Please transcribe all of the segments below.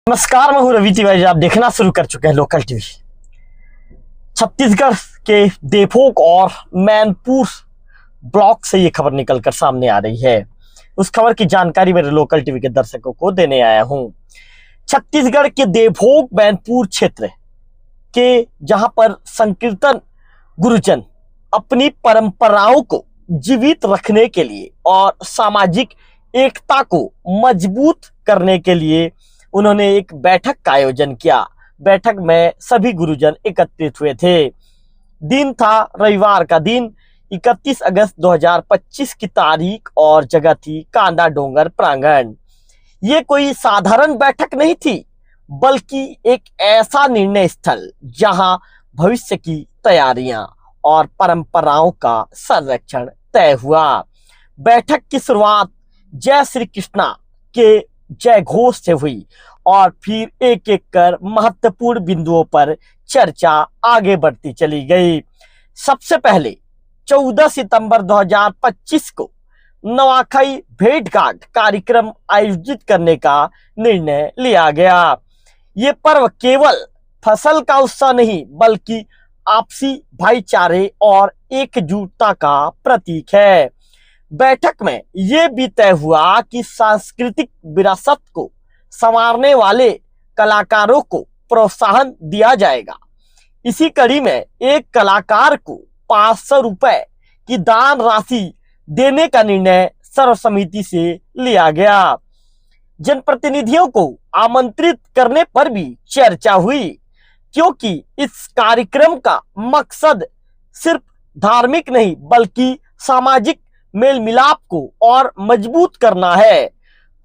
नमस्कार, मैं हूं रवि तिवारी। आप देखना शुरू कर चुके हैं लोकल टीवी। छत्तीसगढ़ के देवभोग और मैनपुर ब्लॉक से ये खबर निकलकर सामने आ रही है। उस खबर की जानकारी मेरे लोकल टीवी के दर्शकों को देने आया हूं। छत्तीसगढ़ के देवभोग मैनपुर क्षेत्र के जहां पर संकीर्तन गुरुजन अपनी परंपराओं को जीवित रखने के लिए और सामाजिक एकता को मजबूत करने के लिए उन्होंने एक बैठक का आयोजन किया। बैठक में सभी गुरुजन एकत्रित हुए थे। दिन था रविवार का दिन, 31 अगस्त 2025 की तारीख और जगह थी कांदा डोंगर प्रांगण। ये कोई साधारण बैठक नहीं थी, बल्कि एक ऐसा निर्णय स्थल जहां भविष्य की तैयारियां और परंपराओं का संरक्षण तय हुआ। बैठक की शुरुआत जय श्री कृष्णा के जय घोष से हुई और फिर एक एक कर महत्वपूर्ण बिंदुओं पर चर्चा आगे बढ़ती चली गई। सबसे पहले 14 सितंबर 2025 को नवाखाई भेंटघाट कार्यक्रम आयोजित करने का निर्णय लिया गया। ये पर्व केवल फसल का उत्सव नहीं, बल्कि आपसी भाईचारे और एकजुटता का प्रतीक है। बैठक में यह भी तय हुआ कि सांस्कृतिक विरासत को संवारने वाले कलाकारों को प्रोत्साहन दिया जाएगा। इसी कड़ी में एक कलाकार को 500 रुपए की दान राशि देने का निर्णय सर्वसम्मति से लिया गया। जनप्रतिनिधियों को आमंत्रित करने पर भी चर्चा हुई, क्योंकि इस कार्यक्रम का मकसद सिर्फ धार्मिक नहीं, बल्कि सामाजिक मेल मिलाप को और मजबूत करना है।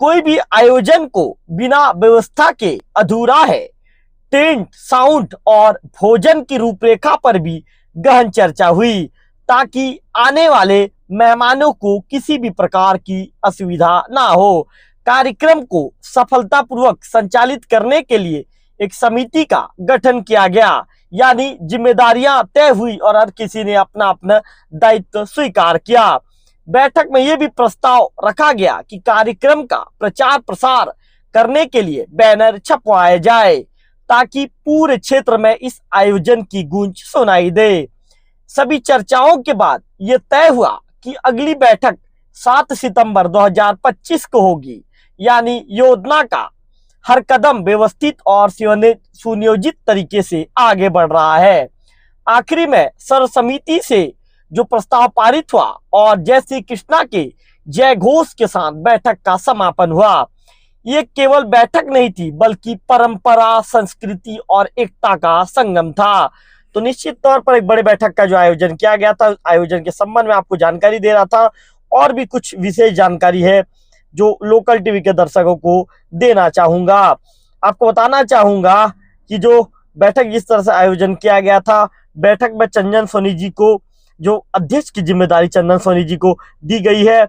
कोई भी आयोजन को बिना व्यवस्था के अधूरा है। टेंट, साउंड और भोजन की रूपरेखा पर भी गहन चर्चा हुई, ताकि आने वाले मेहमानों को किसी भी प्रकार की असुविधा ना हो। कार्यक्रम को सफलतापूर्वक संचालित करने के लिए एक समिति का गठन किया गया, यानी जिम्मेदारियां तय हुई और हर किसी ने अपना अपना दायित्व स्वीकार किया। बैठक में यह भी प्रस्ताव रखा गया कि कार्यक्रम का प्रचार प्रसार करने के लिए बैनर छपवाए जाए, ताकि पूरे क्षेत्र में इस आयोजन की गूंज सुनाई दे। सभी चर्चाओं के बाद यह तय हुआ कि अगली बैठक 7 सितंबर 2025 को होगी, यानी योजना का हर कदम व्यवस्थित और सुनियोजित तरीके से आगे बढ़ रहा है। आखिरी में सर्वसम्मति से जो प्रस्ताव पारित हुआ और जय श्री कृष्णा के जय घोष के साथ बैठक का समापन हुआ। ये केवल बैठक नहीं थी, बल्कि परंपरा, संस्कृति और एकता का संगम था। तो निश्चित तौर पर एक बड़े बैठक का जो आयोजन किया गया था, आयोजन के संबंध में आपको जानकारी दे रहा था। और भी कुछ विशेष जानकारी है जो लोकल टीवी के दर्शकों को देना चाहूंगा। आपको बताना चाहूंगा कि जो बैठक जिस तरह से आयोजन किया गया था, बैठक में चंदन सोनी जी को, जो अध्यक्ष की जिम्मेदारी चंदन सोनी जी को दी गई है,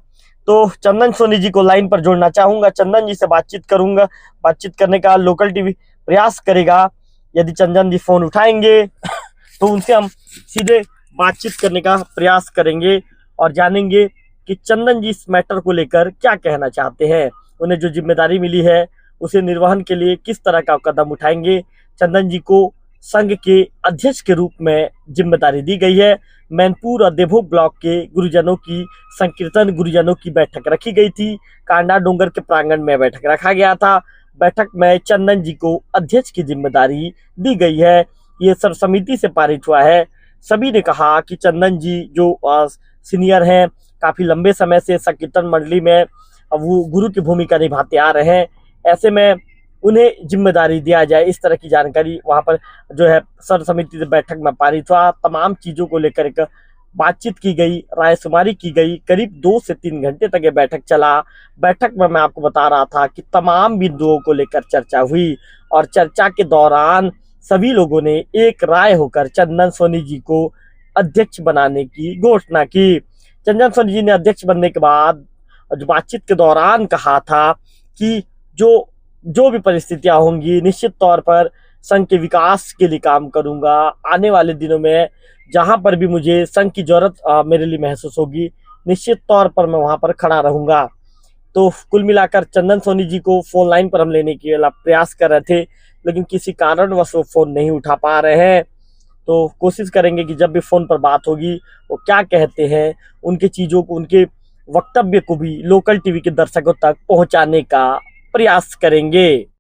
तो चंदन सोनी जी को लाइन पर जोड़ना चाहूंगा। चंदन जी से बातचीत करूंगा। बातचीत करने का लोकल टीवी प्रयास करेगा। यदि चंदन जी फोन उठाएंगे तो उनसे हम सीधे बातचीत करने का प्रयास करेंगे और जानेंगे कि चंदन जी इस मैटर को लेकर क्या कहना चाहते हैं। उन्हें जो जिम्मेदारी मिली है उसे निर्वहन के लिए किस तरह का कदम उठाएंगे। चंदन जी को संघ के अध्यक्ष के रूप में जिम्मेदारी दी गई है। मैनपुर और देवभोग ब्लॉक के गुरुजनों की, संकीर्तन गुरुजनों की बैठक रखी गई थी। कांडा डोंगर के प्रांगण में बैठक रखा गया था। बैठक में चंदन जी को अध्यक्ष की जिम्मेदारी दी गई है। ये सर्वसम्मति से पारित हुआ है। सभी ने कहा कि चंदन जी जो सीनियर हैं, काफी लंबे समय से संकीर्तन मंडली में वो गुरु की भूमिका निभाते आ रहे हैं, ऐसे में उन्हें जिम्मेदारी दिया जाए। इस तरह की जानकारी वहां पर जो है सर्वसम्मति बैठक में पारित हुआ। तमाम चीजों को लेकर एक बातचीत की गई, रायशुमारी की गई। करीब 2 से 3 घंटे तक ये बैठक चला। बैठक में मैं आपको बता रहा था कि तमाम बिंदुओं को लेकर चर्चा हुई और चर्चा के दौरान सभी लोगों ने एक राय होकर चंदन सोनी जी को अध्यक्ष बनाने की घोषणा की। चंदन सोनी जी ने अध्यक्ष बनने के बाद बातचीत के दौरान कहा था कि जो भी परिस्थितियां होंगी, निश्चित तौर पर संघ के विकास के लिए काम करूंगा। आने वाले दिनों में जहां पर भी मुझे संघ की जरूरत मेरे लिए महसूस होगी, निश्चित तौर पर मैं वहां पर खड़ा रहूंगा। तो कुल मिलाकर चंदन सोनी जी को फोन लाइन पर हम लेने के प्रयास कर रहे थे, लेकिन किसी कारणवश वो फोन नहीं उठा पा रहे हैं। तो कोशिश करेंगे कि जब भी फोन पर बात होगी वो क्या कहते हैं, उनके चीजों को, उनके वक्तव्य को भी लोकल टीवी के दर्शकों तक पहुंचाने का प्रयास करेंगे।